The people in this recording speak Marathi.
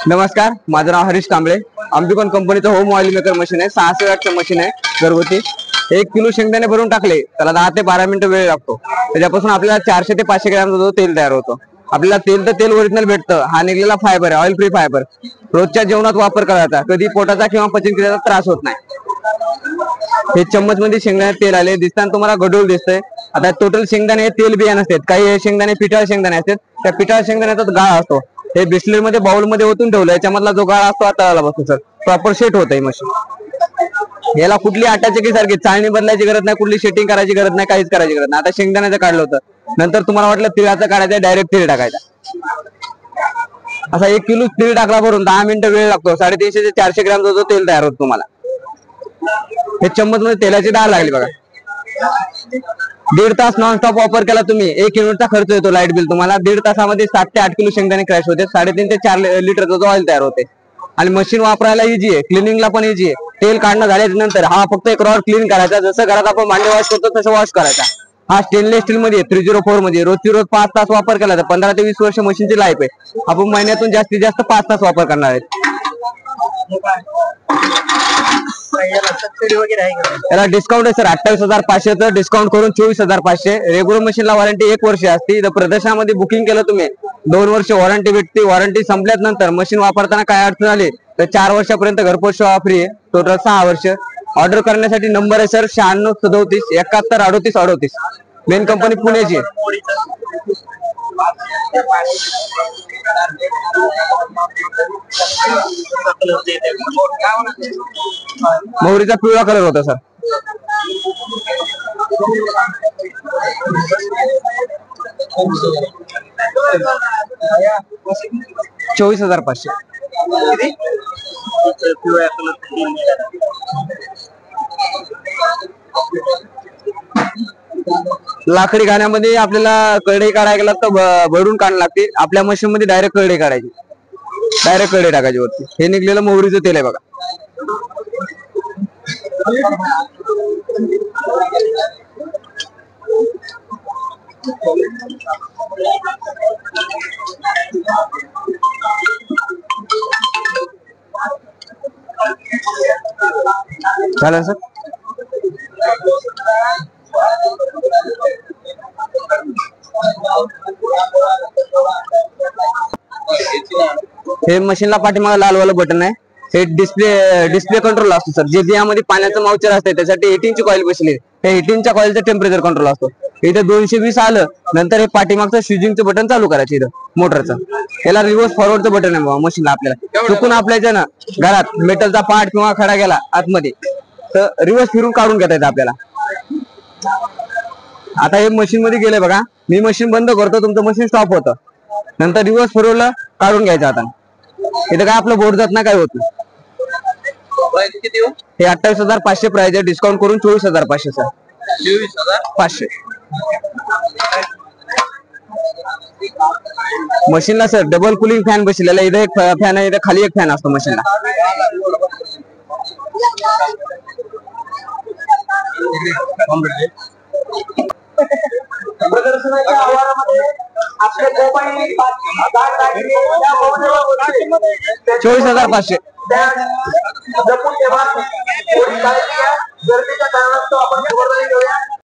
नमस्कार, माझं नाव हरीश कांबळे। आमबीकॉन कंपनीचं होम ऑइल मेकर मशीन आहे। 600 वॅटचं मशीन आहे घरगुती। 1 किलो शेंगदाणे भरून टाकले त्याला 10 ते 12 मिनिटं वेळ लागतो। त्याच्यापासून आपल्याला 400 ते 500 ग्रॅम तेल तयार होतं। आपल्याला तेल तर तेल ओरिजिनल भेटतं। हा निघलेला फायबर आहे, ऑइल फ्री फायबर। रोजच्या जेवणात वापर करायचा, कधी पोटाचा किंवा पचनक्रियेचा त्रास होत नाही। हे चम्मच मध्ये शेंगदाणे तेल आले, दिसताना तुम्हाला गडूळ दिसतंय। आता टोटल शेंगदाणे हे तेल बियाणे असतात, काही शेंगदाणे पिठाळ शेंगदाणे असतात। त्या पिठाळ शेंगदाण्याचा गाळ असतो, हे बिस्लेरी मध्ये बाउल मध्ये ओतून ठेवलं, याच्यामधला जो गाळ असतो तळाला बसतो सर, प्रॉपर सेट होत आहे मशीन। याला कुठली आटाची की सारखी चाळणी बदलायची गरज नाही, कुठली सेटिंग करायची गरज नाही, काहीच करायची गरज नाही। आता शेंगदाण्याचं काढलं होतं, नंतर तुम्हाला वाटलं तिळाचं काढायचं, डायरेक्ट तीळ टाकायचा। असा 1 किलो तीळ टाकला भरून 10 मिनिटं वेळ लागतो। 350 ते 400 ग्रॅम जो तेल तयार होतं तुम्हाला। हे चम्मच मध्ये तेलाची डाळ लागली बघा। 1.5 तास नॉनस्टॉप वापर केला तुम्ही, 1 युनिटचा खर्च येतो लाईट बिल तुम्हाला। 1.5 तासामध्ये 7 ते 8 किलो शेंगदाणे क्रॅश होते, 3.5 ते 4 लिटरचा जो ऑइल तयार होते। आणि मशीन वापरायला इजी आहे, क्लिनिंगला पण इजी आहे। तेल काढणं झाल्याच्या नंतर हा फक्त एक रॉड क्लीन करायचा, जसं घरात आपण भांडे वॉश करतो तसं वॉश करायचा। हा स्टेनलेस स्टील मध्ये 304 मध्ये रोजची रोज 5 तास वापर केला तर 15 ते 20 वर्ष मशीनची लाईफ आहे। आपण महिन्यातून जास्तीत जास्त 5 तास वापर करणार आहेत। याला डिस्काउंट आहे सर, 28,500 डिस्काउंट करून 24,500। रेग्युलर मशीनला वॉरंटी 1 वर्ष असते। जर प्रदर्शनामध्ये बुकिंग केलं तुम्ही 2 वर्ष वॉरंटी भेटते। वॉरंटी संपल्यानंतर मशीन वापरताना काय अडचण आली तर 4 वर्षापर्यंत घरपोच सेवा फ्री आहे, टोटल 6 वर्ष। ऑर्डर करण्यासाठी नंबर आहे सर 96 37 71 38 38। मेन कंपनी पुण्याची आहे। मोहरीचा पिवळा कलर होता सर। 24,500। लाकडी गाण्यामध्ये आपल्याला कढई काढायला गेला तर भरून काढायला लागते। आपल्या मशीन मध्ये डायरेक्ट कढई काढायची, डायरेक्ट कढई टाकायची वरती। हे निघलेलं मोहरीचं तेल आहे बघा। चालेल सर। हे मशीनला पाठीमागे लालवालं बटन आहे, हे डिस्प्ले कंट्रोल असतो सर। जे यामध्ये पाण्याचं माउचर असते त्यासाठी 18 ची कॉईल बसली, हे 18 कॉईलचं टेम्परेचर कंट्रोल असतो। इथे 220 आलं नंतर हे पाठीमागचं स्विचिंगचं बटन चालू करायचं इथं मोटरचं। याला रिव्हर्स फॉरवर्डचं बटन आहे बाबा मशीनला। आपल्याला चुकून आपल्याच्या ना घरात मेटलचा पार्ट किंवा खडा गेला आतमध्ये तर रिव्हर्स फिरून काढून घेता येतं आपल्याला। आता हे मशीन मध्ये गेले बघा, मी मशीन बंद करतो, तुमचं मशीन स्टॉप होतं, नंतर रिव्हर्स फिरवलं काढून घ्यायचं। आता इथं काय आपलं बोर्ड जात नाही, काय होत नाही। हे 28,500 प्राइस आहे, डिस्काउंट करून 24,500 सर। 24,500 मशीनला सर डबल कुलिंग फॅन बसलेला, इथे एक फॅन आहे, इथे खाली एक फॅन असतो मशीनला। प्रदर्शनाच्या आवारामध्ये आपले मोबाईल 24,500 जपून ठेवा। गर्दीच्या कारणास्तव आपण खबरदारी घेऊया।